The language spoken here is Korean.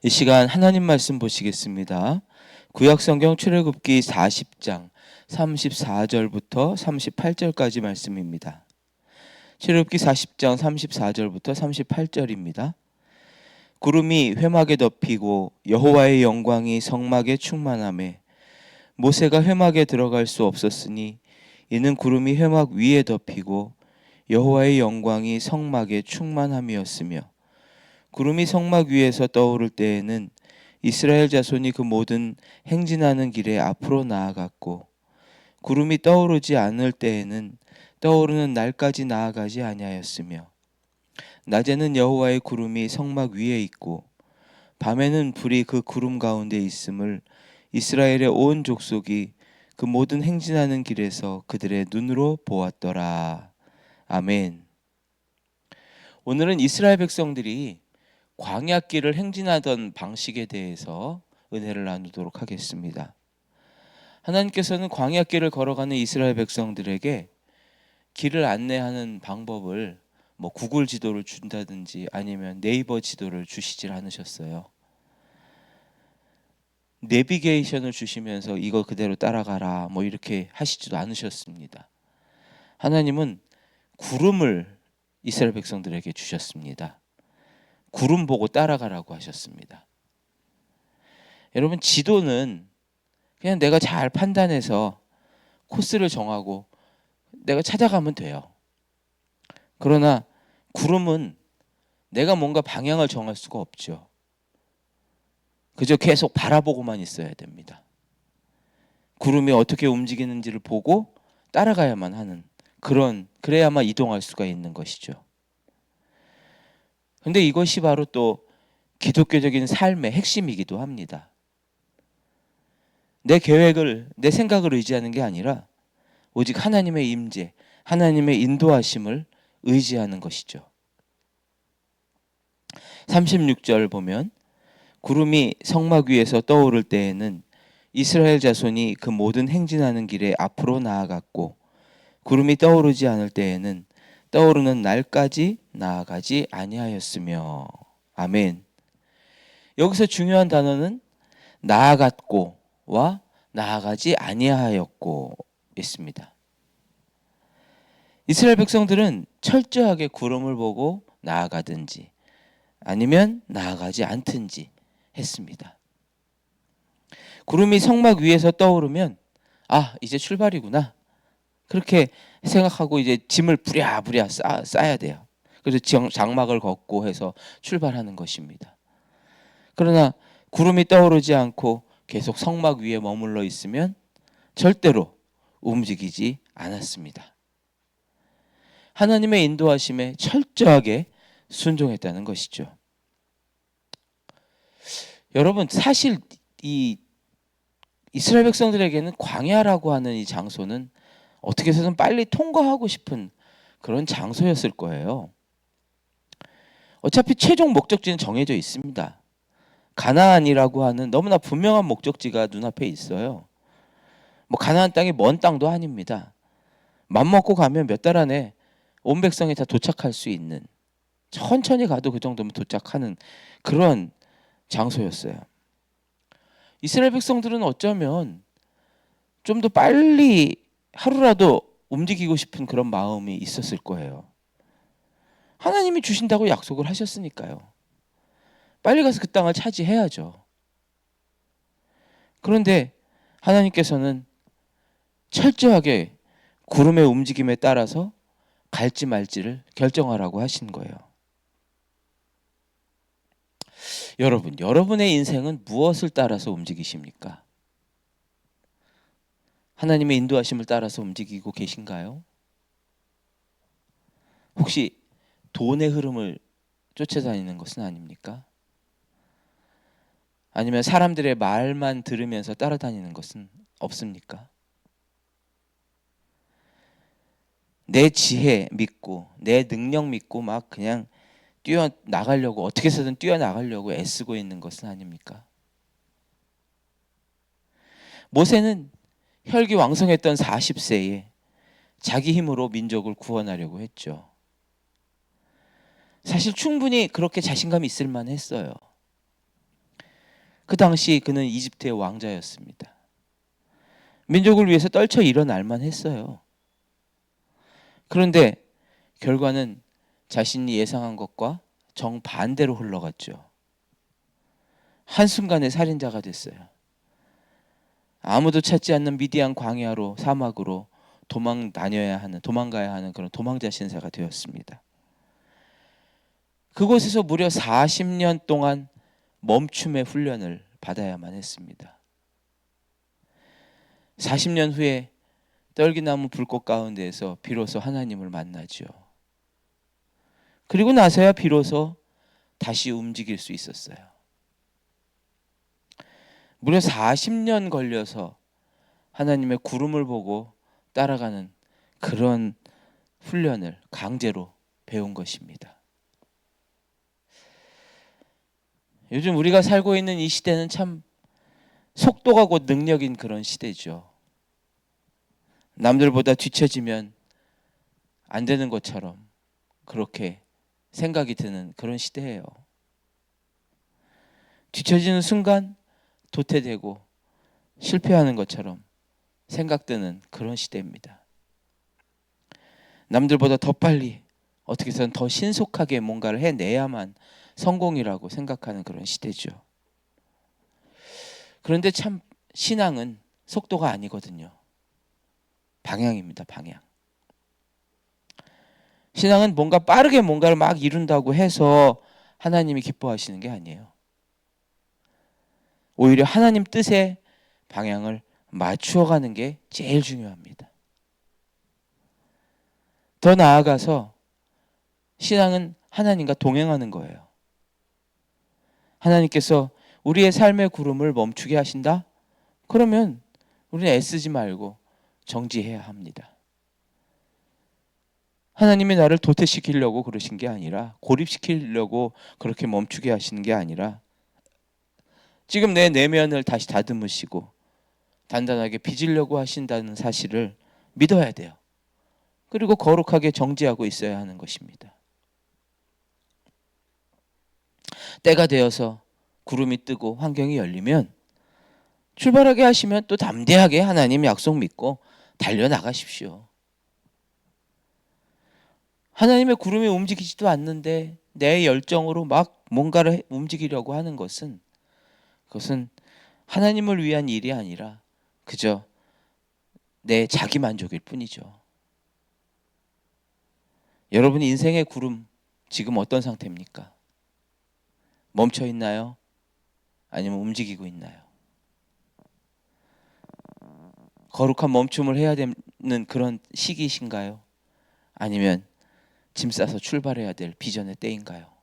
이 시간 하나님 말씀 보시겠습니다. 구약성경 출애굽기 40장 34절부터 38절까지 말씀입니다. 출애굽기 40장 34절부터 38절입니다. 구름이 회막에 덮이고 여호와의 영광이 성막에 충만하매 모세가 회막에 들어갈 수 없었으니 이는 구름이 회막 위에 덮이고 여호와의 영광이 성막에 충만함이었으며 구름이 성막 위에서 떠오를 때에는 이스라엘 자손이 그 모든 행진하는 길에 앞으로 나아갔고 구름이 떠오르지 않을 때에는 떠오르는 날까지 나아가지 아니하였으며 낮에는 여호와의 구름이 성막 위에 있고 밤에는 불이 그 구름 가운데 있음을 이스라엘의 온 족속이 그 모든 행진하는 길에서 그들의 눈으로 보았더라. 아멘. 오늘은 이스라엘 백성들이 광야길을 행진하던 방식에 대해서 은혜를 나누도록 하겠습니다. 하나님께서는 광야길을 걸어가는 이스라엘 백성들에게 길을 안내하는 방법을 구글 지도를 준다든지 아니면 네이버 지도를 주시질 않으셨어요. 내비게이션을 주시면서 이거 그대로 따라가라 이렇게 하시지도 않으셨습니다. 하나님은 구름을 이스라엘 백성들에게 주셨습니다. 구름 보고 따라가라고 하셨습니다. 여러분, 지도는 그냥 내가 잘 판단해서 코스를 정하고 내가 찾아가면 돼요. 그러나 구름은 내가 뭔가 방향을 정할 수가 없죠. 그저 계속 바라보고만 있어야 됩니다. 구름이 어떻게 움직이는지를 보고 따라가야만 하는 그래야만 이동할 수가 있는 것이죠. 근데 이것이 바로 또 기독교적인 삶의 핵심이기도 합니다. 내 계획을, 내 생각을 의지하는 게 아니라 오직 하나님의 임재, 하나님의 인도하심을 의지하는 것이죠. 36절 보면 구름이 성막 위에서 떠오를 때에는 이스라엘 자손이 그 모든 행진하는 길에 앞으로 나아갔고 구름이 떠오르지 않을 때에는 떠오르는 날까지 나아가지 아니하였으며. 아멘. 여기서 중요한 단어는 나아갔고와 나아가지 아니하였고 있습니다. 이스라엘 백성들은 철저하게 구름을 보고 나아가든지 아니면 나아가지 않든지 했습니다. 구름이 성막 위에서 떠오르면 이제 출발이구나, 그렇게 생각하고 이제 짐을 부랴부랴 싸야 돼요. 그래서 장막을 걷고 해서 출발하는 것입니다. 그러나 구름이 떠오르지 않고 계속 성막 위에 머물러 있으면 절대로 움직이지 않았습니다. 하나님의 인도하심에 철저하게 순종했다는 것이죠. 여러분, 사실 이 이스라엘 백성들에게는 광야라고 하는 이 장소는 어떻게 해서든 빨리 통과하고 싶은 그런 장소였을 거예요. 어차피 최종 목적지는 정해져 있습니다. 가나안이라고 하는 너무나 분명한 목적지가 눈앞에 있어요. 가나안 땅이 먼 땅도 아닙니다. 맘먹고 가면 몇 달 안에 온 백성이 다 도착할 수 있는, 천천히 가도 그 정도면 도착하는 그런 장소였어요. 이스라엘 백성들은 어쩌면 좀 더 빨리 하루라도 움직이고 싶은 그런 마음이 있었을 거예요. 하나님이 주신다고 약속을 하셨으니까요. 빨리 가서 그 땅을 차지해야죠. 그런데 하나님께서는 철저하게 구름의 움직임에 따라서 갈지 말지를 결정하라고 하신 거예요. 여러분의 인생은 무엇을 따라서 움직이십니까? 하나님의 인도하심을 따라서 움직이고 계신가요? 혹시 돈의 흐름을 쫓아다니는 것은 아닙니까? 아니면 사람들의 말만 들으면서 따라다니는 것은 없습니까? 내 지혜 믿고 내 능력 믿고 막 그냥 뛰어나가려고, 어떻게 해서든 뛰어나가려고 애쓰고 있는 것은 아닙니까? 모세는 혈기왕성했던 40세에 자기 힘으로 민족을 구원하려고 했죠. 사실 충분히 그렇게 자신감이 있을 만했어요. 그 당시 그는 이집트의 왕자였습니다. 민족을 위해서 떨쳐 일어날 만했어요. 그런데 결과는 자신이 예상한 것과 정반대로 흘러갔죠. 한순간에 살인자가 됐어요. 아무도 찾지 않는 미디안 광야로, 사막으로 도망가야 하는 그런 도망자 신세가 되었습니다. 그곳에서 무려 40년 동안 멈춤의 훈련을 받아야만 했습니다. 40년 후에 떨기나무 불꽃 가운데에서 비로소 하나님을 만나죠. 그리고 나서야 비로소 다시 움직일 수 있었어요. 무려 40년 걸려서 하나님의 구름을 보고 따라가는 그런 훈련을 강제로 배운 것입니다. 요즘 우리가 살고 있는 이 시대는 참 속도가 곧 능력인 그런 시대죠. 남들보다 뒤처지면 안 되는 것처럼 그렇게 생각이 드는 그런 시대예요. 뒤처지는 순간 도태되고 실패하는 것처럼 생각드는 그런 시대입니다. 남들보다 더 빨리 어떻게 해서든 더 신속하게 뭔가를 해내야만 성공이라고 생각하는 그런 시대죠. 그런데 참 신앙은 속도가 아니거든요. 방향입니다. 방향. 신앙은 뭔가 빠르게 뭔가를 막 이룬다고 해서 하나님이 기뻐하시는 게 아니에요. 오히려 하나님 뜻에 방향을 맞추어가는 게 제일 중요합니다. 더 나아가서 신앙은 하나님과 동행하는 거예요. 하나님께서 우리의 삶의 구름을 멈추게 하신다? 그러면 우리는 애쓰지 말고 정지해야 합니다. 하나님이 나를 도태시키려고 그러신 게 아니라, 고립시키려고 그렇게 멈추게 하시는 게 아니라, 지금 내 내면을 다시 다듬으시고 단단하게 빚으려고 하신다는 사실을 믿어야 돼요. 그리고 거룩하게 정지하고 있어야 하는 것입니다. 때가 되어서 구름이 뜨고 환경이 열리면 출발하게 하시면 또 담대하게 하나님 약속 믿고 달려나가십시오. 하나님의 구름이 움직이지도 않는데 내 열정으로 막 뭔가를 움직이려고 하는 것은, 그것은 하나님을 위한 일이 아니라 그저 내 자기 만족일 뿐이죠. 여러분 인생의 구름 지금 어떤 상태입니까? 멈춰 있나요? 아니면 움직이고 있나요? 거룩한 멈춤을 해야 되는 그런 시기이신가요? 아니면 짐 싸서 출발해야 될 비전의 때인가요?